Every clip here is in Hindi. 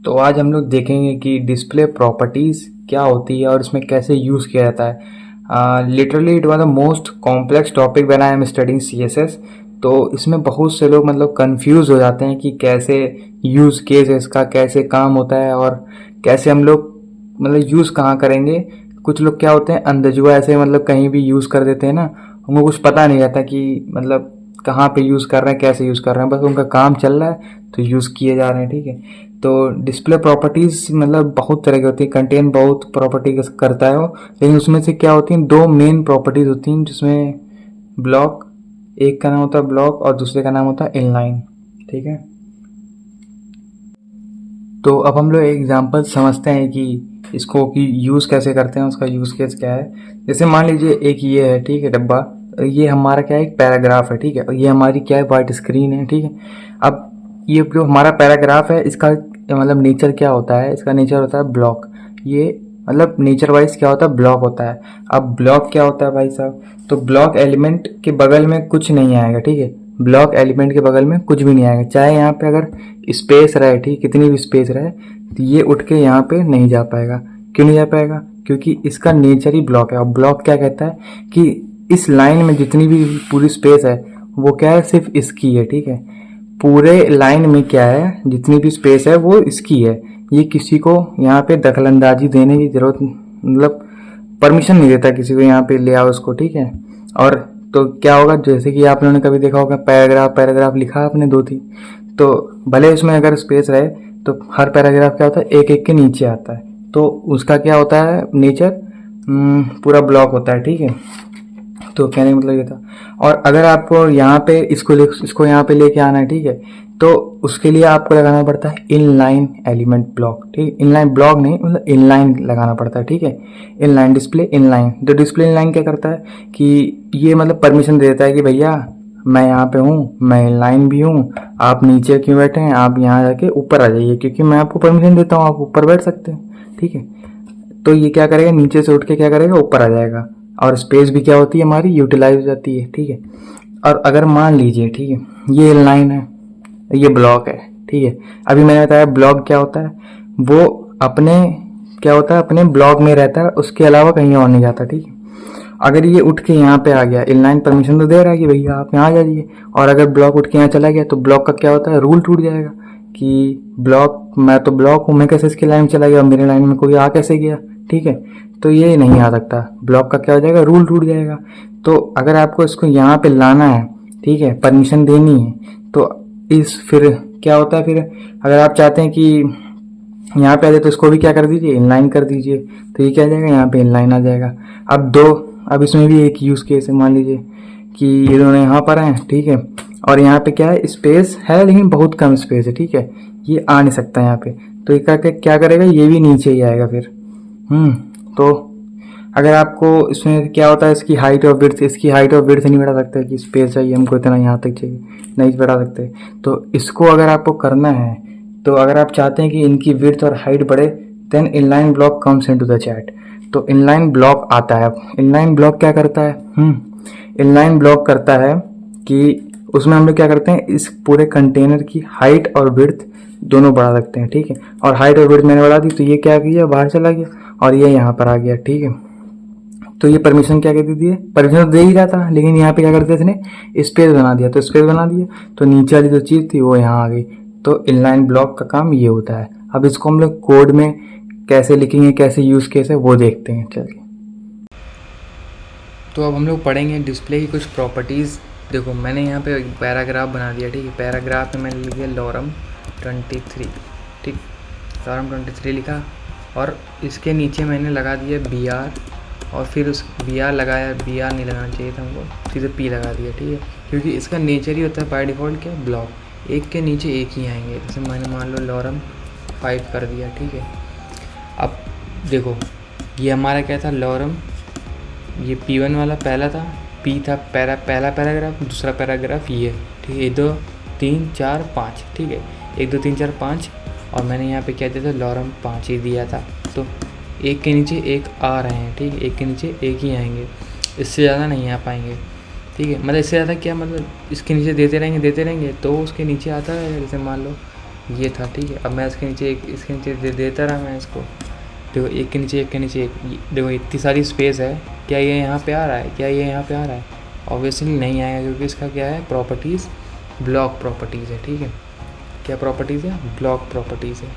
तो आज हम लोग देखेंगे कि डिस्प्ले प्रॉपर्टीज़ क्या होती है और इसमें कैसे यूज़ किया जाता है। Literally it was the most complex topic when I am studying CSS. तो इसमें बहुत से लोग मतलब कंफ्यूज हो जाते हैं कि कैसे यूज़ केस है इसका, कैसे काम होता है और कैसे हम लोग मतलब यूज़ कहाँ करेंगे। कुछ लोग क्या होते हैं अंधजुआ ऐसे मतलब कहीं भी यूज़ कर देते हैं ना, उनको कुछ पता नहीं रहता कि मतलब कहाँ पे यूज़ कर रहे हैं, कैसे यूज़ कर रहे हैं, बस उनका काम चल रहा है तो यूज़ किए जा रहे हैं। ठीक है, तो डिस्प्ले प्रॉपर्टीज़ मतलब बहुत तरह की होती है, कंटेन बहुत प्रॉपर्टी करता है वो, लेकिन उसमें से क्या होती हैं, दो मेन प्रॉपर्टीज़ होती हैं जिसमें ब्लॉक, एक का नाम होता है ब्लॉक और दूसरे का नाम होता है इनलाइन। ठीक है, तो अब हम लोग एग्जांपल समझते हैं कि इसको कि यूज़ कैसे करते हैं, उसका यूज़ केस क्या है। जैसे मान लीजिए एक ये है, ठीक है, डब्बा, ये हमारा क्या है, एक पैराग्राफ है, ठीक है, और ये हमारी क्या है, वाइट स्क्रीन है। ठीक है, अब ये जो हमारा पैराग्राफ है इसका मतलब नेचर क्या होता है, इसका नेचर होता है ब्लॉक। ये मतलब नेचर वाइज क्या होता है, ब्लॉक होता है। अब ब्लॉक क्या होता है भाई साहब, तो ब्लॉक एलिमेंट के बगल में कुछ नहीं आएगा। ठीक है, ब्लॉक एलिमेंट के बगल में कुछ भी नहीं आएगा, चाहे यहाँ पे अगर स्पेस रहे, ठीक, कितनी भी स्पेस रहे, तो ये उठ के यहाँ पे नहीं जा पाएगा। क्यों नहीं जा पाएगा, क्योंकि इसका नेचर ही ब्लॉक है। और ब्लॉक क्या कहता है कि इस लाइन में जितनी भी पूरी स्पेस है वो क्या है, सिर्फ इसकी है। ठीक है, पूरे लाइन में क्या है, जितनी भी स्पेस है वो इसकी है। ये किसी को यहाँ पे दखलंदाजी देने की जरूरत मतलब परमिशन नहीं देता किसी को यहाँ पे ले आओ उसको। ठीक है, और तो क्या होगा, जैसे कि आप लोगों ने कभी देखा होगा पैराग्राफ पैराग्राफ लिखा आपने दो तीन, तो भले उसमें अगर स्पेस रहे तो हर पैराग्राफ क्या होता है, एक एक के नीचे आता है, तो उसका क्या होता है नेचर, पूरा ब्लॉक होता है। ठीक है, तो कहने का मतलब ये था। और अगर आपको यहाँ पे इसको यहाँ पे लेके आना है, ठीक है, तो उसके लिए आपको लगाना पड़ता है इनलाइन एलिमेंट ब्लॉक। ठीक है, इनलाइन ब्लॉक नहीं मतलब इनलाइन लगाना पड़ता है। ठीक है, इनलाइन डिस्प्ले इनलाइन, तो डिस्प्ले इनलाइन क्या करता है कि ये मतलब परमिशन दे देता है कि भैया मैं यहाँ पे हूँ, मैं इनलाइन भी हूँ, आप नीचे क्यों बैठे हैं, आप यहाँ जाके ऊपर आ जाइए, क्योंकि मैं आपको परमिशन देता हूँ, आप ऊपर बैठ सकते हैं। ठीक है, तो ये क्या करेगा, नीचे से उठ के क्या करेगा, ऊपर आ जाएगा, और स्पेस भी क्या होती है हमारी, यूटिलाइज हो जाती है। ठीक है, और अगर मान लीजिए, ठीक है, ये लाइन है, ये ब्लॉक है। ठीक है, अभी मैंने बताया ब्लॉक क्या होता है, वो अपने क्या होता है, अपने ब्लॉक में रहता है, उसके अलावा कहीं और नहीं जाता। ठीक है, अगर ये उठ के यहाँ पे आ गया, इनलाइन परमिशन तो दे रहा है कि भैया आप यहाँ आ जाइए, और अगर ब्लॉक उठ के यहाँ चला गया तो ब्लॉक का क्या होता है, रूल टूट जाएगा कि ब्लॉक, मैं तो ब्लॉक हूँ, मैं कैसे इसकी लाइन में चला गया और मेरे लाइन में कोई आ कैसे गया। ठीक है, तो ये नहीं आ सकता, ब्लॉक का क्या हो जाएगा, रूल टूट जाएगा। तो अगर आपको इसको यहाँ पे लाना है, ठीक है, परमिशन देनी है, तो इस फिर क्या होता है, फिर अगर आप चाहते हैं कि यहाँ पे आ जाए तो इसको भी क्या कर दीजिए, इनलाइन कर दीजिए, तो ये क्या आ जाएगा, यहाँ पे इनलाइन आ जाएगा। अब इसमें भी एक यूज़ केस है, मान लीजिए कि ये दोनों यहाँ पर हैं, ठीक है, और यहाँ पे क्या है, स्पेस है लेकिन बहुत कम स्पेस है। ठीक है, ये आ नहीं सकता यहाँ पे, तो ये क्या करेगा, ये भी नीचे ही आएगा फिर। तो अगर आपको इसमें क्या होता है, इसकी हाइट और विड्थ, इसकी हाइट और विड्थ नहीं बढ़ा सकते कि स्पेस चाहिए हमको इतना, यहाँ तक चाहिए, नहीं बढ़ा सकते। तो इसको अगर आपको करना है, तो अगर आप चाहते हैं कि इनकी विड्थ और हाइट बढ़े, then inline block comes into the chat. तो इनलाइन ब्लॉक आता है। इनलाइन ब्लॉक क्या करता है, इनलाइन ब्लॉक करता है कि उसमें हम लोग क्या करते हैं, इस पूरे कंटेनर की हाइट और विड्थ दोनों बढ़ा सकते हैं। ठीक है, और हाइट और विड्थ मैंने बढ़ा दी तो ये क्या किया, बाहर चला गया और ये यहाँ पर आ गया। ठीक है, तो ये परमिशन क्या कहती थी, परमिशन तो दे ही रहा था, लेकिन यहाँ पे क्या करते थे, इसने स्पेस बना दिया, तो स्पेस बना दिया तो नीचे वाली जो चीज़ थी वो यहाँ आ गई। तो इनलाइन ब्लॉक का काम ये होता है। अब इसको हम लोग कोड में कैसे लिखेंगे, कैसे यूज़ केस है वो देखते हैं, चलिए। तो अब हम लोग पढ़ेंगे डिस्प्ले की कुछ प्रॉपर्टीज़। देखो मैंने यहाँ पे एक पैराग्राफ बना दिया। ठीक है, पैराग्राफ में मैंने लिख दिया लॉरम 23। ठीक, लॉरम 23 लिखा, और इसके नीचे मैंने लगा दिया BR, और फिर उस BR लगाया, BR नहीं लगाना चाहिए था हमको, सीधे P लगा दिया। ठीक है, क्योंकि इसका नेचर ही होता है बाय डिफ़ॉल्ट क्या, ब्लॉक, एक के नीचे एक ही आएंगे। जैसे मैंने मान लो लॉरम 5 कर दिया। ठीक है, अब देखो ये हमारा क्या था, लॉरम, ये P1 वाला पहला था, P था पहला पैराग्राफ, दूसरा पैराग्राफ ये। ठीक है, 1 2 3 4 5। ठीक है, 1 2 3 4 5, और मैंने यहाँ पे क्या दिया था, लॉरम 5 ही दिया था। तो एक के नीचे एक आ रहे हैं। ठीक है, एक के नीचे एक ही आएंगे, इससे ज़्यादा नहीं आ पाएंगे। ठीक है, मतलब इससे ज़्यादा क्या, मतलब इसके नीचे देते रहेंगे तो उसके नीचे आता है। जैसे मान लो ये था, ठीक है। अब मैं इसके नीचे इसके नीचे देता रहा मैं इसको, देखो एक के नीचे एक के नीचे एक, देखो इतनी सारी स्पेस है, क्या ये यहाँ पे आ रहा है, क्या ये यहाँ पे आ रहा है? ऑब्वियसली नहीं आएगा, क्योंकि इसका क्या है प्रॉपर्टीज़, ब्लॉक प्रॉपर्टीज़ है, ठीक है। क्या प्रॉपर्टीज़ है? ब्लॉक प्रॉपर्टीज़ है।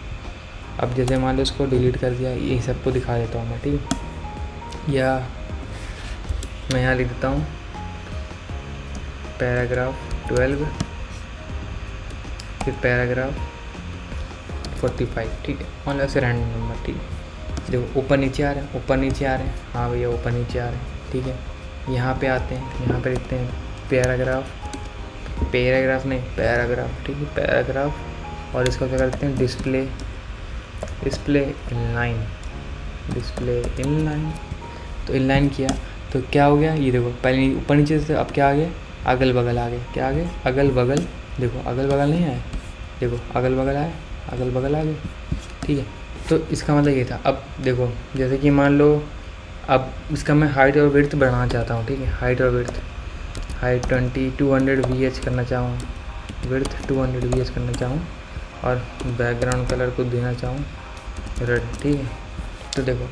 अब जैसे मान लो इसको डिलीट कर दिया, ये सबको दिखा देता हूँ मैं, ठीक है। या मैं यहाँ लिख देता हूँ पैराग्राफ 12, फिर पैराग्राफ 45, ठीक है। मान लो ऐसे रैंडम नंबर, ठीक है। देखो ऊपर नीचे आ रहे हैं, ऊपर नीचे आ रहे हैं, हाँ भैया ऊपर नीचे आ रहे हैं, ठीक है। यहाँ पे आते हैं, यहाँ पे लिखते हैं पैराग्राफ, पैराग्राफ नहीं पैराग्राफ, ठीक है, पैराग्राफ। और इसको क्या करते हैं display, display inline, display inline. तो इनलाइन किया तो क्या हो गया, ये देखो पहले ऊपर नीचे से, अब क्या आ गया, अगल बगल आ गए, क्या आ गए, अगल बगल। देखो अगल बगल नहीं आए, देखो अगल बगल आए, अगल बगल आ गए, ठीक है। तो इसका मतलब ये था। अब देखो जैसे कि मान लो अब इसका मैं हाइट और विड्थ बढ़ाना चाहता हूँ, ठीक है। हाइट और विड्थ, हाइट 200 VH करना चाहूँ, विड्थ 200 VH करना चाहूँ, और बैकग्राउंड कलर को देना चाहूँ रेड, ठीक है। तो देखो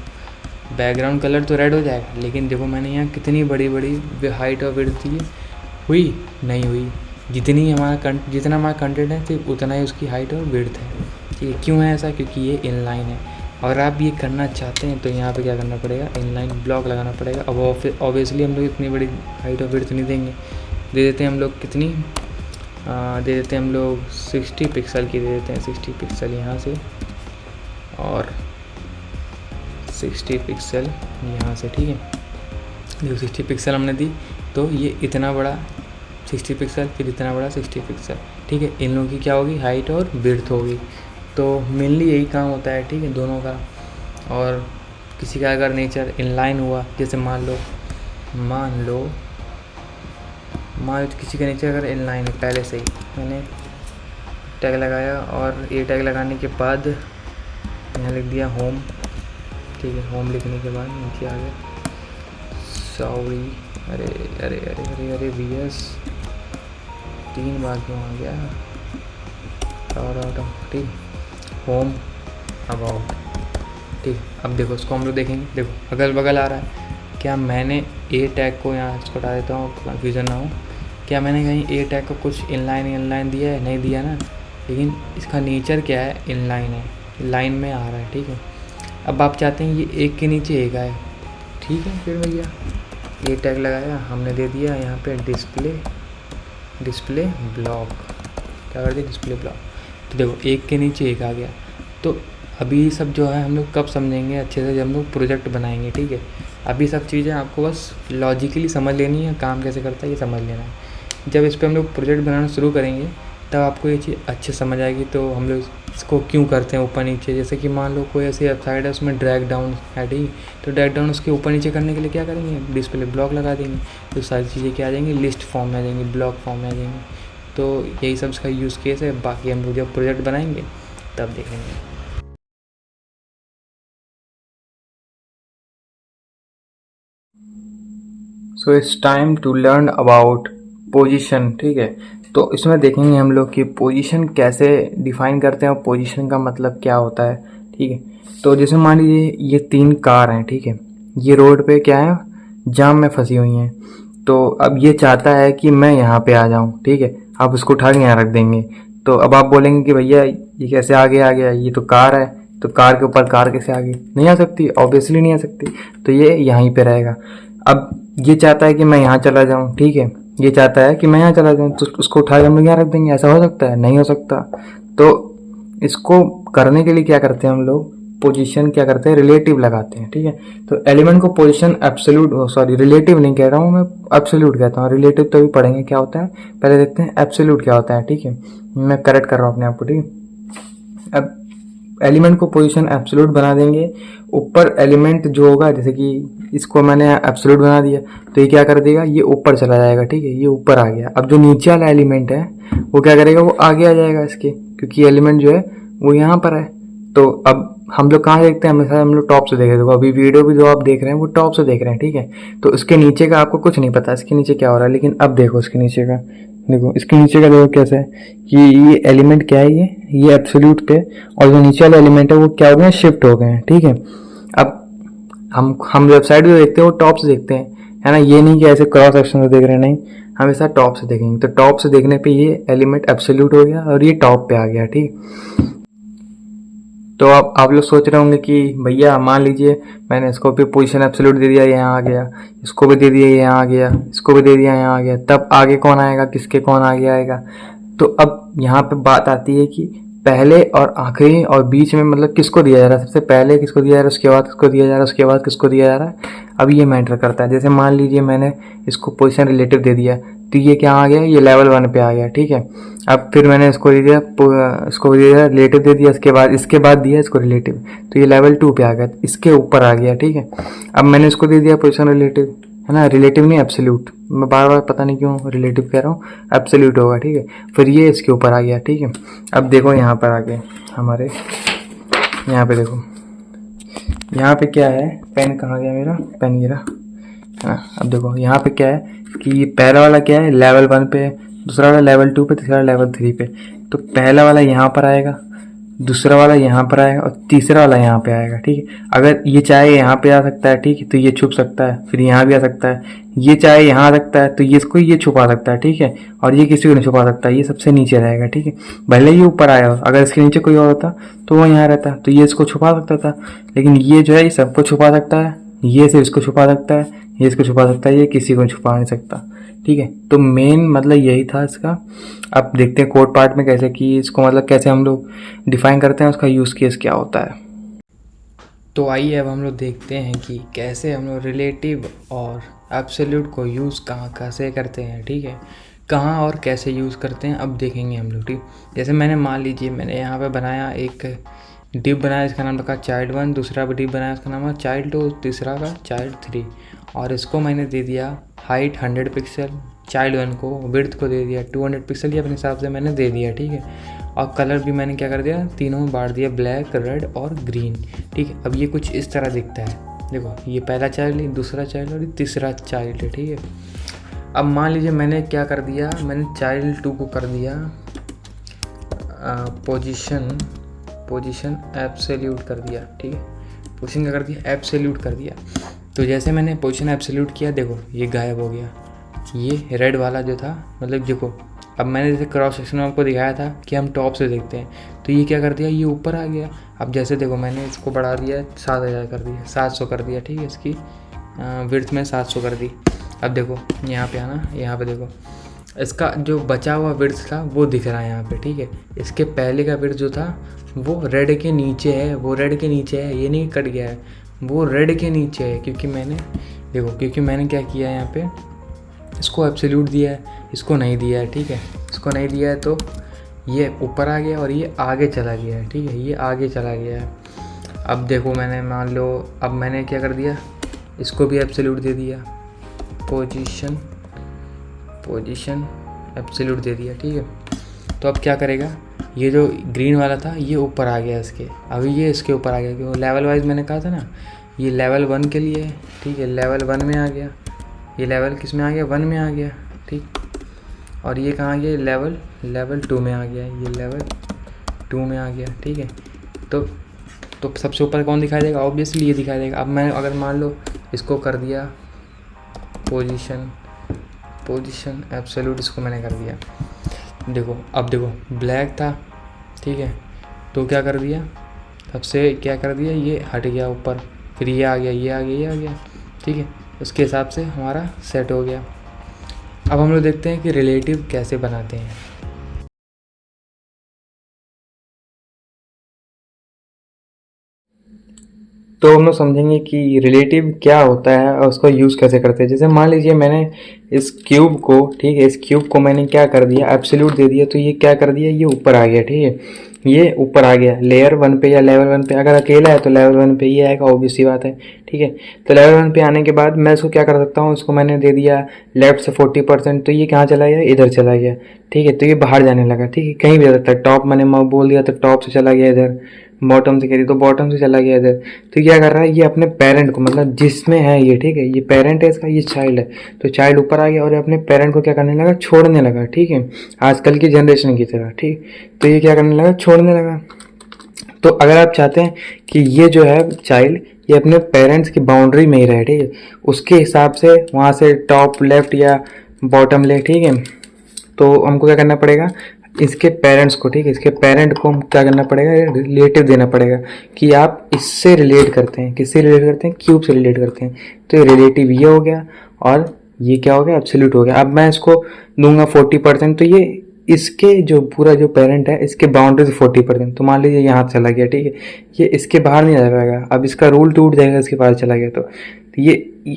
बैकग्राउंड कलर तो रेड हो जाएगा, लेकिन देखो मैंने यहाँ कितनी बड़ी बड़ी हाइट और विड्थ दी, हुई नहीं हुई। जितना हमारा कंटेंट है सिर्फ उतना ही उसकी हाइट और विड्थ है, ठीक है। क्यों है ऐसा? क्योंकि ये इनलाइन है। और आप ये करना चाहते हैं तो यहाँ पे क्या करना पड़ेगा, इनलाइन ब्लॉक लगाना पड़ेगा। अब ऑब्वियसली हम लोग इतनी बड़ी हाइट और विड्थ नहीं देंगे, दे देते हैं हम लोग कितनी, दे देते हैं हम लोग 60 पिक्सल की, दे देते हैं 60 पिक्सल यहाँ से, और 60 पिक्सल यहाँ से, ठीक है। जो 60 पिक्सल हमने दी, तो ये इतना बड़ा 60 पिक्सल, फिर इतना बड़ा 60 पिक्सल, ठीक है। इन लोगों की क्या होगी, हाइट और विड्थ होगी। तो मेनली यही काम होता है, ठीक है, दोनों का। और किसी का अगर नेचर इनलाइन हुआ, जैसे मान लो किसी का नेचर अगर इनलाइन है, पहले से ही मैंने टैग लगाया, और ये टैग लगाने के बाद यहाँ लिख दिया होम, ठीक है। होम लिखने के बाद नीचे आ गया सॉरी, अरे अरे अरे अरे अरे VS 3 बार क्यों आ गया, और ठीक, होम अबाउट, ठीक। अब देखो इसको हम लोग देखेंगे, देखो अगल बगल आ रहा है। क्या मैंने ए टैग को यहाँ इसको हटा देता हूँ, कन्फ्यूज़न ना हो, क्या मैंने कहीं ए टैग को कुछ इनलाइन दिया है? नहीं दिया ना। लेकिन इसका नेचर क्या है, इनलाइन है, लाइन में आ रहा है, ठीक है। अब आप चाहते हैं ये एक के नीचे एक आए, ठीक है। फिर भैया ए टैग लगाया हमने, दे दिया यहाँ पे डिस्प्ले ब्लॉक, क्या कर दिया, डिस्प्ले ब्लॉक। तो देखो एक के नीचे एक आ गया। तो अभी सब जो है हम लोग कब समझेंगे अच्छे से, जब हम लोग प्रोजेक्ट बनाएंगे, ठीक है। अभी सब चीज़ें आपको बस लॉजिकली समझ लेनी है, काम कैसे करता है ये समझ लेना है। जब इस पर हम लोग प्रोजेक्ट बनाना शुरू करेंगे तब आपको ये चीज़ अच्छे समझ आएगी। तो हम लोग इसको क्यों करते हैं ऊपर नीचे, जैसे कि मान लो कोई ऐसी वेबसाइट है उसमें ड्रैग डाउन है, ठीक, तो ड्रैग डाउन उसके ऊपर नीचे करने के लिए क्या करेंगे, डिस्प्ले ब्लॉक लगा देंगे। तो सारी चीज़ें क्या आ जाएंगी, लिस्ट फॉर्म में आ जाएंगी, ब्लॉक फॉर्म में आ जाएंगी। तो यही सब इसका यूज़ केस है। बाकी हम लोग जब प्रोजेक्ट बनाएंगे तब देखेंगे। So it's time to learn about position, ठीक है। तो इसमें देखेंगे हम लोग कि पोजीशन कैसे डिफाइन करते हैं और पोजीशन का मतलब क्या होता है, ठीक है। तो जैसे मान लीजिए ये 3 कार हैं, ठीक है। ये रोड पे क्या है, जाम में फंसी हुई हैं। तो अब ये चाहता है कि मैं यहाँ पे आ जाऊँ, ठीक है। आप उसको उठा के यहाँ रख देंगे। तो अब आप बोलेंगे कि भैया ये कैसे आगे आ गया, ये तो कार है, तो कार के ऊपर कार कैसे आ गई, नहीं आ सकती, ऑब्वियसली नहीं आ सकती। तो ये यहीं पे रहेगा। अब ये चाहता है कि मैं यहाँ चला जाऊँ, ठीक है। ये चाहता है कि मैं यहाँ चला जाऊँ, तो उसको उठा के हम लोग यहाँ रख देंगे। ऐसा हो सकता है? नहीं हो सकता। तो इसको करने के लिए क्या करते हैं हम लोग, पोजीशन क्या करते हैं, रिलेटिव लगाते हैं, ठीक है। तो एलिमेंट को पोजीशन एब्सोल्यूट, सॉरी रिलेटिव नहीं कह रहा हूँ मैं, एब्सोल्यूट कहता हूँ। रिलेटिव तो भी पढ़ेंगे क्या होता है, पहले देखते हैं एब्सोल्यूट क्या होता है, ठीक है। मैं करेक्ट कर रहा हूँ अपने आप को, ठीक है। अब एलिमेंट को पोजीशन एब्सोल्यूट बना देंगे। ऊपर एलिमेंट जो होगा, जैसे कि इसको मैंने एब्सोल्यूट बना दिया, तो ये क्या कर देगा, ये ऊपर चला जाएगा, ठीक है। ये ऊपर आ गया। अब जो नीचे वाला एलिमेंट है वो क्या करेगा, वो आगे आ जाएगा इसके, क्योंकि एलिमेंट जो है वो यहाँ पर है। तो अब हम लोग कहाँ देखते हैं, हमेशा हम लोग टॉप से देख रहे हैं। अभी वीडियो भी जो आप देख रहे हैं वो टॉप से देख रहे हैं, ठीक है। तो इसके नीचे का आपको कुछ नहीं पता इसके नीचे क्या हो रहा है, लेकिन अब देखो इसके नीचे का, देखो इसके नीचे का देखो कैसे है कि ये एलिमेंट क्या है, ये एब्सोल्यूट पे, और जो नीचे वाला एलिमेंट है वो क्या हो गए हैं, शिफ्ट हो गए हैं, ठीक है। अब हम वेबसाइट जो देखते हैं वो टॉप से देखते हैं, है ना, ये नहीं कि ऐसे क्रॉस सेक्शन से देख रहे हैं, नहीं, हमेशा टॉप से देखेंगे। तो टॉप से देखने पे ये एलिमेंट एब्सोल्यूट हो गया और ये टॉप पे आ गया, ठीक। तो अब आप लोग सोच रहे होंगे कि भैया मान लीजिए मैंने इसको भी पोजीशन एब्सोल्यूट दे दिया, यहाँ आ गया, इसको भी दे दिया, यहाँ आ गया, इसको भी दे दिया, यहाँ आ गया, तब आगे कौन आएगा, किसके कौन आगे आएगा। तो अब यहाँ पे बात आती है कि पहले और आखिरी और बीच में मतलब किसको दिया जा रहा है, सबसे पहले किसको दिया जा रहा है, उसके बाद किसको दिया जा रहा है, उसके बाद किसको दिया जा रहा है। अब ये मैटर करता है। जैसे मान लीजिए मैंने इसको पोजीशन रिलेटिव दे दिया, तो ये क्या आ गया, ये लेवल 1 पे आ गया, ठीक है। अब फिर मैंने इसको दे दिया, इसको दिया रिलेटिव दे दिया, इसके बाद दिया इसको रिलेटिव, तो ये लेवल 2 पे आ गया, इसके ऊपर आ गया, ठीक है। अब मैंने इसको दे दिया पोजीशन रिलेटिव, है ना, रिलेटिव नहीं एब्सोल्यूट, मैं बार बार पता नहीं क्यों रिलेटिव कह रहा हूँ, एब्सोल्यूट होगा, ठीक है। फिर ये इसके ऊपर आ गया, ठीक है। अब देखो यहाँ पर आगे हमारे यहाँ पे देखो, यहाँ पे क्या है, पेन कहाँ गया मेरा, पेन गिरा, हाँ। अब देखो यहाँ पे क्या है कि ये पहला वाला क्या है, लेवल 1 पे, दूसरा वाला लेवल 2 पे, तीसरा वाला लेवल 3 पे। तो पहला वाला यहाँ पर आएगा, दूसरा वाला यहाँ पर आएगा और तीसरा वाला यहाँ पे आएगा, ठीक है। अगर ये चाहे यहाँ पे आ सकता है, ठीक है, तो ये छुप सकता है, फिर यहाँ भी आ सकता है, ये चाहे यहाँ आ सकता है तो ये इसको ये छुपा सकता है, ठीक है, और ये किसी को नहीं छुपा सकता, ये सबसे नीचे रहेगा, ठीक है। भले ये ऊपर आया हो, अगर इसके नीचे कोई और होता तो वो यहाँ रहता, तो ये इसको छुपा सकता था, लेकिन ये जो है ये सबको छुपा सकता है, ये सिर्फ इसको छुपा सकता है, ये इसको छुपा सकता है, ये किसी को छुपा नहीं सकता, ठीक है। तो मेन मतलब यही था इसका। अब देखते हैं कोड पार्ट में कैसे कि इसको मतलब कैसे हम लोग डिफाइन करते हैं, उसका यूज़ केस क्या होता है। तो आइए अब हम लोग देखते हैं कि कैसे हम लोग रिलेटिव और एब्सोल्यूट को यूज़ कहाँ कैसे करते हैं, ठीक है, कहाँ और कैसे यूज़ करते हैं अब देखेंगे हम लोग, ठीक। जैसे मैंने मान लीजिए मैंने यहाँ पे बनाया एक डिव बनाया, इसका नाम रखा child1, दूसरा डिव बनाया इसका नाम है child2, तीसरा का child3, और इसको मैंने दे दिया हाइट 100 पिक्सल, child1 को विड्थ को दे दिया 200 पिक्सल, ये अपने हिसाब से मैंने दे दिया, ठीक है। और कलर भी मैंने क्या कर दिया, तीनों में बांट दिया, ब्लैक, रेड और ग्रीन, ठीक है। अब ये कुछ इस तरह दिखता है, देखो ये पहला चाइल्ड है, दूसरा चाइल्ड और तीसरा चाइल्ड है, ठीक है। अब मान लीजिए मैंने क्या कर दिया, मैंने child2 को कर दिया पोजीशन एब्सोल्यूट कर दिया, ठीक है, पोजीशन क्या कर दिया, एब्सोल्यूट कर दिया। तो जैसे मैंने पोजीशन एब्सोल्यूट किया, देखो ये गायब हो गया, ये रेड वाला जो था, मतलब देखो अब मैंने जैसे क्रॉस सेक्शन में आपको दिखाया था कि हम टॉप से देखते हैं, तो ये क्या कर दिया, ये ऊपर आ गया। अब जैसे देखो मैंने इसको बढ़ा दिया 7000 कर दिया, 700 कर दिया, ठीक है, इसकी विड्थ में 700 कर दी। अब देखो यहाँ पे आना, यहाँ पे देखो इसका जो बचा हुआ विड्थ था वो दिख रहा है यहाँ पे, ठीक है। इसके पहले का विड्थ जो था वो रेड के नीचे है, वो रेड के नीचे है, ये नहीं कट गया है, वो रेड के नीचे है, क्योंकि मैंने क्या किया है, यहाँ पे इसको एब्सोल्यूट दिया है, इसको नहीं दिया है, ठीक है, इसको नहीं दिया है, तो ये ऊपर आ गया और ये आगे चला गया है, ठीक है, ये आगे चला गया है। अब देखो मैंने मान लो, अब मैंने क्या कर दिया, इसको भी एब्सोल्यूट दे दिया, पोजीशन एब्सोल्यूट दे दिया, ठीक है। तो अब क्या करेगा, ये जो ग्रीन वाला था ये ऊपर आ गया इसके, अभी ये इसके ऊपर आ गया, क्योंकि लेवल वाइज मैंने कहा था ना, ये लेवल 1 के लिए है, ठीक है, लेवल 1 में आ गया, ये लेवल किस में आ गया, 1 में आ गया, ठीक। और ये कहाँ गया, लेवल 2 में आ गया, ये लेवल 2 में आ गया, ठीक है। तो सबसे ऊपर कौन दिखाई देगा, ऑब्वियसली ये दिखाई देगा। अब मैं अगर मान लो इसको कर दिया पोजीशन एब्सोल्यूट, इसको मैंने कर दिया, देखो अब देखो ब्लैक था, ठीक है, तो क्या कर दिया, सबसे क्या कर दिया, ये हट गया ऊपर, फिर ये आ गया, ये आ गया, ये आ गया, ठीक है। उसके हिसाब से हमारा सेट हो गया। अब हम लोग देखते हैं कि रिलेटिव कैसे बनाते हैं। तो हम लोग समझेंगे कि रिलेटिव क्या होता है और उसको यूज़ कैसे करते हैं। जैसे मान लीजिए मैंने इस क्यूब को, ठीक है, इस क्यूब को मैंने क्या कर दिया, एब्सोल्यूट दे दिया, तो ये क्या कर दिया, ये ऊपर आ गया, ठीक है, ये ऊपर आ गया लेयर 1 पे या लेवल 1 पे। अगर अकेला है तो लेवल 1 पे ही आएगा, ऑब्वियस सी बात है, ठीक है। तो लेवल 1 पे आने के बाद मैं इसको क्या कर सकता हूँ, इसको मैंने दे दिया लेफ्ट से 40%, तो ये कहाँ चला गया, इधर चला गया, ठीक है। तो ये बाहर जाने लगा, ठीक है, कहीं भी जा सकता है, टॉप मैंने बोल दिया तो टॉप से चला गया इधर, बॉटम से कह रही तो बॉटम से चला गया इधर। तो क्या कर रहा है, ये अपने पेरेंट को, मतलब जिसमें है ये, ठीक है, ये पेरेंट है इसका, ये चाइल्ड है, तो चाइल्ड ऊपर आ गया और ये अपने पेरेंट को क्या करने लगा, छोड़ने लगा, ठीक है, आजकल की जनरेशन की तरह, ठीक। तो ये क्या करने लगा, छोड़ने लगा। तो अगर आप चाहते हैं कि ये जो है चाइल्ड ये अपने पेरेंट्स की बाउंड्री में ही रहे, ठीक है, उसके हिसाब से वहाँ से टॉप लेफ्ट या बॉटम ले, ठीक है, तो हमको क्या करना पड़ेगा, इसके पेरेंट्स को, ठीक है, इसके पेरेंट को हम क्या करना पड़ेगा, रिलेटिव देना पड़ेगा कि आप इससे रिलेट करते हैं, किससे रिलेट करते हैं, क्यूब से रिलेट करते हैं। तो ये रिलेटिव ये हो गया और ये क्या हो गया, एब्सोल्यूट हो गया। अब मैं इसको दूंगा 40%, तो ये इसके जो पूरा जो पेरेंट है इसके बाउंड्री से 40%, तो मान लीजिए यहाँ चला गया, ठीक है, ये इसके बाहर नहीं जा पाएगा, अब इसका रूल टूट जाएगा, इसके पास चला गया तो ये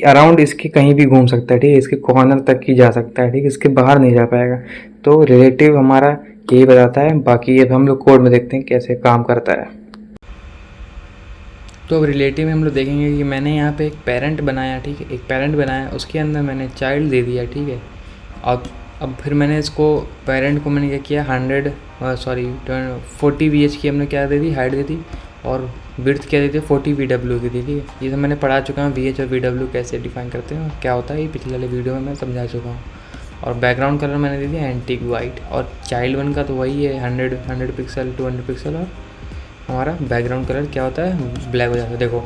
अराउंड इसके कहीं भी घूम सकता है, ठीक है, इसके कॉर्नर तक ही जा सकता है, ठीक है, इसके बाहर नहीं जा पाएगा। तो रिलेटिव हमारा यही बताता है। बाकी अब हम लोग कोड में देखते हैं कैसे काम करता है। तो अब रिलेटिव में हम लोग देखेंगे कि मैंने यहाँ पे एक पेरेंट बनाया, ठीक है, एक पेरेंट बनाया, उसके अंदर मैंने चाइल्ड दे दिया, ठीक है। अब फिर मैंने इसको पेरेंट को मैंने क्या किया, 40 VH की हमने क्या दे दी, हाइट दे दी, और विड्थ क्या दे दी, 40 VW दे दी, ठीक है। ये सब मैंने पढ़ा चुका हूँ, VH और VW कैसे डिफाइन करते हैं और क्या होता है, ये पिछले वाले वीडियो में मैं समझा चुका हूँ। और बैकग्राउंड कलर मैंने दे दिया एंटीक वाइट, और चाइल्ड वन का तो वही है 100 पिक्सल 200 पिक्सल, और हमारा बैकग्राउंड कलर क्या होता है, ब्लैक हो जाता है। देखो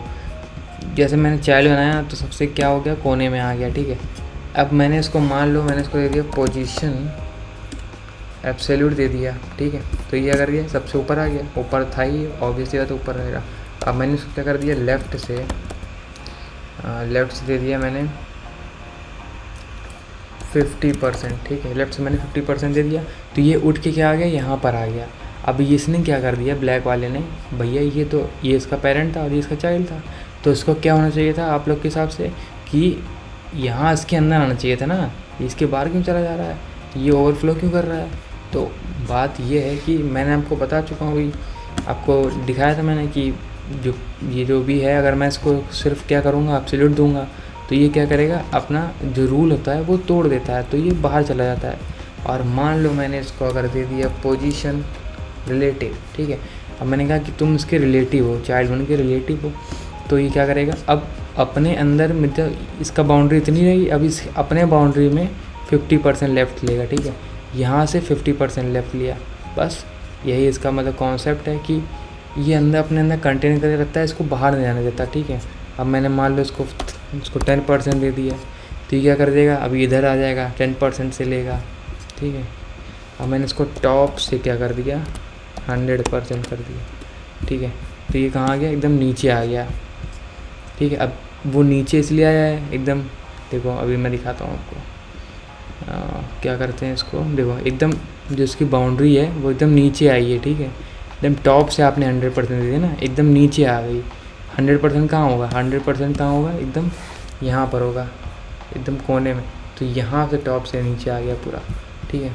जैसे मैंने चाइल्ड बनाया तो सबसे क्या हो गया, कोने में आ गया, ठीक है। अब मैंने इसको मान लो, मैंने इसको दे दिया पोजीशन एब्सोल्यूट दे दिया, ठीक है। तो ये अगर ये सबसे ऊपर आ गया, ऊपर था ही ऑब्वियसली बात, तो ऊपर रहेगा। अब मैंने इसको क्या कर दिया, लेफ़्ट से दे दिया मैंने 50%, ठीक है, लेफ्ट से मैंने 50% दे दिया। तो ये उठ के क्या आ गया, यहाँ पर आ गया। अब इसने क्या कर दिया, ब्लैक वाले ने, भैया ये इसका पेरेंट था और ये इसका चाइल्ड था, तो इसको क्या होना चाहिए था आप लोग के हिसाब से कि यहाँ इसके अंदर आना चाहिए था ना, इसके बाहर क्यों चला जा रहा है, ये ओवरफ्लो क्यों कर रहा है। तो बात ये है कि मैंने आपको बता चुका हूँ, आपको दिखाया था मैंने कि जो भी है, अगर मैं इसको सिर्फ क्या करूँगा, एब्सोल्यूट दूंगा, तो ये क्या करेगा, अपना जो रूल होता है वो तोड़ देता है, तो ये बाहर चला जाता है। और मान लो मैंने इसको अगर दे दिया पोजीशन रिलेटिव, ठीक है, अब मैंने कहा कि तुम इसके रिलेटिव हो, चाइल्ड वन के रिलेटिव हो, तो ये क्या करेगा, अब अपने अंदर मतलब इसका बाउंड्री इतनी रहेगी, अब इस अपने बाउंड्री में 50% लेफ़्ट लेगा, ठीक है, यहाँ से 50% लेफ़्ट लिया, बस यही इसका मतलब कॉन्सेप्ट है कि ये अंदर अपने अंदर कंटेन करके रखता है, इसको बाहर नहीं जाने देता, ठीक है। अब मैंने मान लो इसको 10% दे दिया, तो ये क्या कर देगा, अभी इधर आ जाएगा, 10% से लेगा, ठीक है। अब मैंने इसको टॉप से क्या कर दिया, 100% कर दिया, ठीक है। तो ये कहाँ आ गया, एकदम नीचे आ गया, ठीक है। अब वो नीचे इसलिए आया है एकदम, देखो अभी मैं दिखाता हूँ आपको, क्या करते हैं इसको, देखो एकदम जो इसकी बाउंड्री है वो एकदम नीचे आई है, ठीक है, एकदम टॉप से आपने 100% दे दिया ना, एकदम नीचे आ गई। 100% कहाँ होगा, 100% कहाँ होगा, एकदम यहाँ पर होगा, एकदम कोने में, तो यहाँ से टॉप से नीचे आ गया पूरा, ठीक है।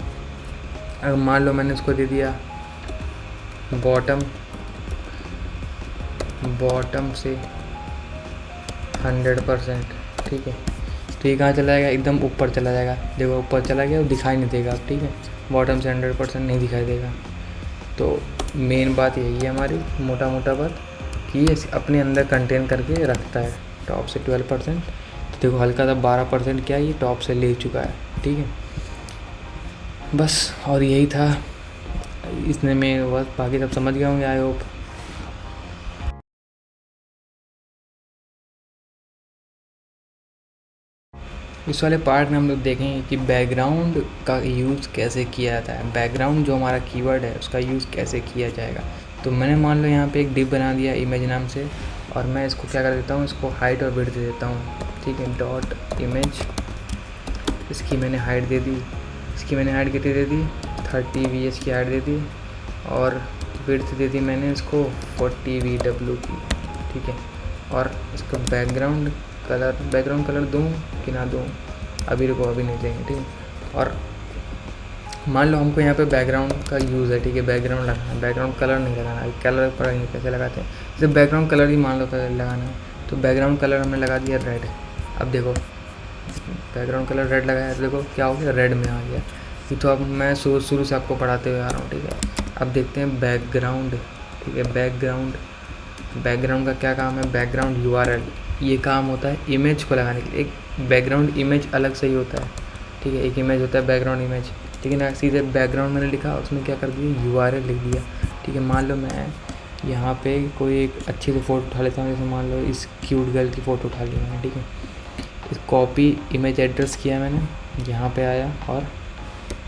अगर मान लो मैंने इसको दे दिया बॉटम से 100%, ठीक है, तो ये कहाँ चला जाएगा, एकदम ऊपर चला जाएगा, देखो ऊपर चला गया, दिखाई नहीं देगा अब, ठीक है, बॉटम से 100% नहीं दिखाई देगा। तो मेन बात यही है हमारी, मोटा बात कि ये अपने अंदर कंटेन करके रखता है। टॉप से 12%, तो देखो हल्का सा 12% क्या है, ये टॉप से ले चुका है, ठीक है, बस। और यही था इसने में, बस बाकी सब समझ गए होंगे आई होप। इस वाले पार्ट में हम लोग देखेंगे कि बैकग्राउंड का यूज़ कैसे किया जाता है, बैकग्राउंड जो हमारा कीवर्ड है उसका यूज़ कैसे किया जाएगा। तो मैंने मान लो यहाँ पे एक डिव बना दिया इमेज नाम से, और मैं इसको क्या कर देता हूँ, इसको हाइट और विड्थ दे देता हूँ, ठीक है, डॉट इमेज, इसकी मैंने हाइट दे दी, इसकी मैंने हाइट कितनी दे दी, 30 VH की हाइट दे दी, और विड्थ दे दी मैंने इसको 40 VW की, ठीक है। और इसका बैकग्राउंड कलर दूँ कि ना दूँ, अभी रुको, अभी नहीं देंगे, ठीक है। और मान लो हमको यहाँ पे बैकग्राउंड का यूज़ है, ठीक है, बैकग्राउंड लगाना है, बैकग्राउंड कलर नहीं लगाना है, कलर पर कैसे लगाते हैं, जैसे बैकग्राउंड कलर ही मान लो लगाना है, तो बैकग्राउंड कलर हमने लगा दिया रेड। अब देखो बैकग्राउंड कलर रेड लगाया, तो देखो क्या हो गया, रेड में आ गया। तो अब मैं शुरू से आपको पढ़ाते हुए आ रहा हूँ, ठीक है। अब देखते हैं बैकग्राउंड ठीक है। बैकग्राउंड का क्या काम है, बैकग्राउंड URL, ये काम होता है इमेज को लगाने के लिए। एक बैकग्राउंड इमेज अलग से ही होता है, ठीक है। एक इमेज होता है बैकग्राउंड इमेज, लेकिन सीधे बैकग्राउंड मैंने लिखा, उसमें क्या कर दिया, URL लिख दिया, ठीक है। मान लो मैं यहाँ पे कोई एक अच्छी सी फ़ोटो उठा लेता हूँ, जैसे मान लो इस क्यूट गर्ल की फ़ोटो उठा ली मैंने, ठीक है। इस कॉपी इमेज एड्रेस किया मैंने, यहाँ पे आया और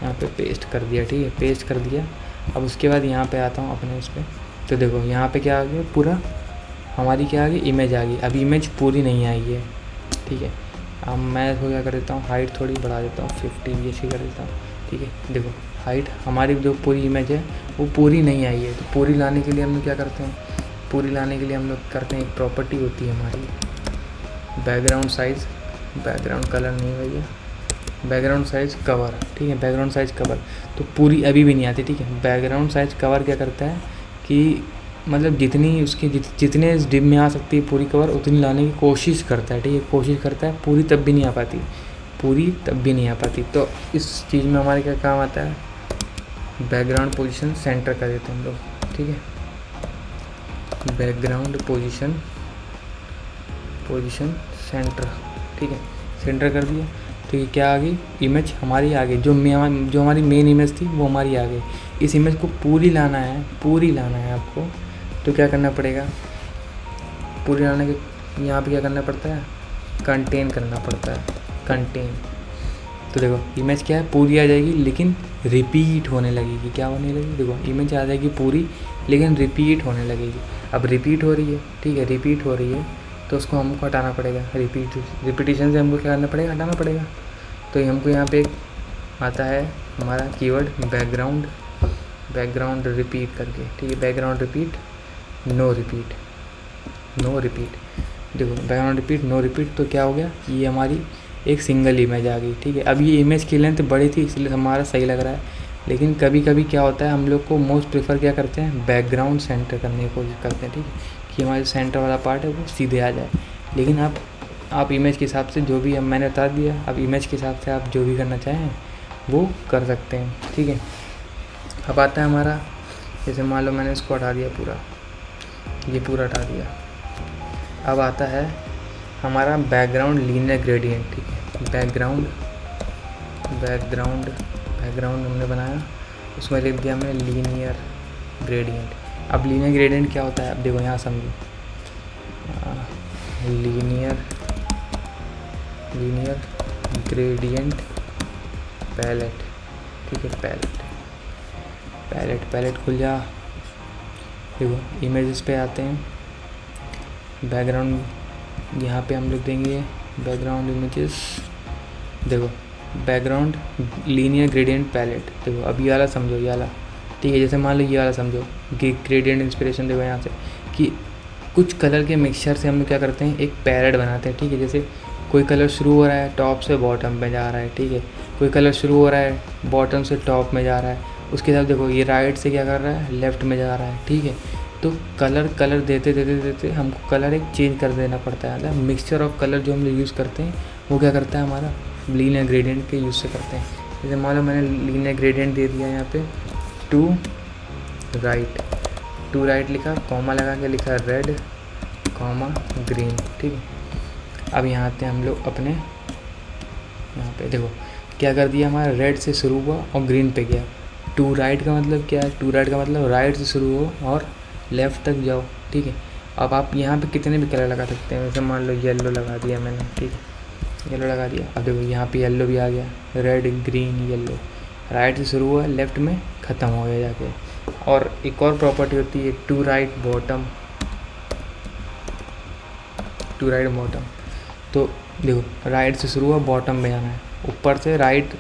यहाँ पे पेस्ट कर दिया, ठीक है, पेस्ट कर दिया। अब उसके बाद यहाँ पे आता हूँ अपने उस पर, तो देखो यहाँ पे क्या आ गया, पूरा हमारी क्या आ गई, इमेज आ गई। अब इमेज पूरी नहीं आई है, ठीक है। अब मैं इसको क्या कर देता हूँ, हाइट थोड़ी बढ़ा देता हूँ, 50 जैसी कर देता हूँ, ठीक है। देखो हाइट हमारी जो पूरी इमेज है वो पूरी नहीं आई है, तो पूरी लाने के लिए हम लोग क्या करते हैं, पूरी लाने के लिए हम लोग करते हैं, एक प्रॉपर्टी होती है हमारी बैकग्राउंड साइज़, बैकग्राउंड कलर नहीं भैया, बैकग्राउंड साइज़ कवर, ठीक है। बैकग्राउंड साइज़ कवर तो पूरी अभी भी नहीं आती, ठीक है। बैकग्राउंड साइज़ कवर क्या करता है कि मतलब जितनी उसकी जितने डिप में आ सकती है पूरी कवर, उतनी लाने की कोशिश करता है, ठीक है, कोशिश करता है। पूरी तब भी नहीं आ पाती, पूरी तब भी नहीं आ पाती। तो इस चीज़ में हमारे क्या काम आता है, बैकग्राउंड पोजीशन सेंटर कर देते हैं हम लोग, ठीक है। बैकग्राउंड पोजीशन सेंटर, ठीक है, सेंटर कर दिया, तो ये क्या आ गई, इमेज हमारी आ गई। जो हमारी मेन इमेज थी वो हमारी आ गई। इस इमेज को पूरी लाना है आपको, तो क्या करना पड़ेगा, पूरी लाने के यहाँ पे क्या करना पड़ता है, कंटेन करना पड़ता है, कंटेन। तो देखो इमेज क्या है, पूरी आ जाएगी लेकिन रिपीट होने लगेगी। क्या होने लगेगी, देखो इमेज आ जाएगी पूरी लेकिन रिपीट होने लगेगी। अब रिपीट हो रही है, ठीक है, रिपीट हो रही है, तो उसको हमको हटाना पड़ेगा। रिपीटिशन से हमको क्या करना पड़ेगा, हटाना पड़ेगा। तो हमको यहाँ पे आता है हमारा कीवर्ड बैकग्राउंड रिपीट करके, ठीक है। Background repeat, no repeat. देखो बैकग्राउंड रिपीट, नो रिपीट, तो क्या हो गया, ये हमारी एक सिंगल इमेज आ गई, ठीक है। अब ये इमेज की लेंथ बड़ी थी इसलिए हमारा सही लग रहा है, लेकिन कभी कभी क्या होता है, हम लोग को मोस्ट प्रेफर क्या करते हैं, बैकग्राउंड सेंटर करने की कोशिश करते हैं, ठीक है, कि हमारे सेंटर वाला पार्ट है वो सीधे आ जाए। लेकिन आप इमेज के हिसाब से जो भी, अब मैंने बता दिया, अब इमेज के हिसाब से आप जो भी करना चाहें वो कर सकते हैं, ठीक है। अब आता है हमारा, जैसे मान लो मैंने इसको हटा दिया पूरा, ये पूरा हटा दिया। अब आता है हमारा बैकग्राउंड लीनियर ग्रेडियंट, ठीक है। बैकग्राउंड हमने बनाया, उसमें लिख दिया हमने लीनियर ग्रेडियंट। अब लीनियर ग्रेडियंट क्या होता है, अब देखो यहाँ समझो, लीनियर ग्रेडियंट पैलेट, ठीक है। पैलेट खुल जा। देखो इमेजेस पे आते हैं, बैकग्राउंड यहाँ पे हम लोग देंगे बैकग्राउंड इमेजेस। देखो बैकग्राउंड लीनियर ग्रेडियंट पैलेट, देखो अब ये वाला समझो, ये वाला, ठीक है। जैसे मान लो ये वाला समझो कि ग्रेडियंट इंस्पिरेशन, देखो यहाँ से कि कुछ कलर के मिक्सचर से हम लोग क्या करते हैं, एक पैलेट बनाते हैं, ठीक है। जैसे कोई कलर शुरू हो रहा है टॉप से बॉटम में जा रहा है, ठीक है। कोई कलर शुरू हो रहा है बॉटम से टॉप में जा रहा है, उसके साथ देखो ये राइट से क्या कर रहा है, लेफ़्ट में जा रहा है, ठीक है। तो कलर देते हमको कलर एक चेंज कर देना पड़ता है। मतलब मिक्सचर ऑफ कलर जो हम लोग यूज़ करते हैं वो क्या करता है, हमारा लीनियर ग्रेडियंट के यूज़ से करते हैं। जैसे मान लो मैंने लीनियर ग्रेडियंट दे दिया यहाँ पे टू राइट लिखा, कॉमा लगा के लिखा रेड कॉमा ग्रीन, ठीक है। अब यहाँ आते हैं हम लोग अपने, यहाँ पे देखो क्या कर दिया, हमारा रेड से शुरू हुआ और ग्रीन पे गया। टू राइट का मतलब क्या है, टू राइट का मतलब राइट से शुरू हो और लेफ़्ट तक जाओ, ठीक है। अब आप यहाँ पे कितने भी कलर लगा सकते हैं, जैसे मान लो येलो लगा दिया मैंने, ठीक है, येलो लगा दिया। अब देखो यहाँ पे येलो भी आ गया, रेड ग्रीन येलो, राइट से शुरू हुआ लेफ़्ट में ख़त्म हो गया जाके। और एक और प्रॉपर्टी होती है टू राइट बॉटम, तो देखो राइट से शुरू हुआ बॉटम में जाना है, ऊपर से राइट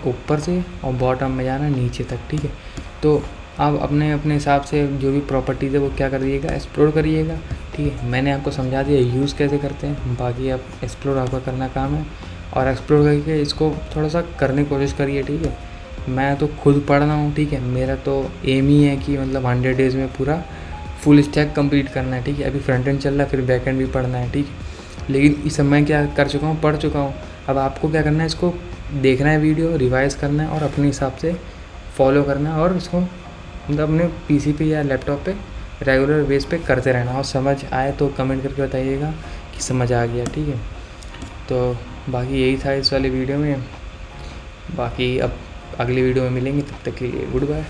ऊपर से, और बॉटम में जाना है नीचे तक, ठीक है। तो आप अपने हिसाब से जो भी प्रॉपर्टीज़ है वो क्या करिएगा, एक्सप्लोर करिएगा, ठीक है। मैंने आपको समझा दिया यूज़ कैसे करते हैं, बाकी आप एक्सप्लोर आपका करना काम है, और एक्सप्लोर करके इसको थोड़ा सा करने की कोशिश करिए, ठीक है। मैं तो खुद पढ़ रहा हूँ, ठीक है, मेरा तो एम ही है कि मतलब 100 डेज़ में पूरा फुल स्टैक कंप्लीट करना है, ठीक है। अभी फ्रंट एंड चल रहा है, फिर बैक एंड भी पढ़ना है, ठीक है। लेकिन इस समय क्या कर चुका हूँ, पढ़ चुका हूँ। अब आपको क्या करना है, इसको देखना है वीडियो, रिवाइज़ करना है और अपने हिसाब से फॉलो करना है, और इसको मतलब अपने पीसी पे या लैपटॉप पे रेगुलर बेस पे करते रहना, और समझ आए तो कमेंट करके बताइएगा कि समझ आ गया, ठीक है। तो बाकी यही था इस वाले वीडियो में। बाकी अब अगली वीडियो में मिलेंगे, तब तक के लिए गुड बाय।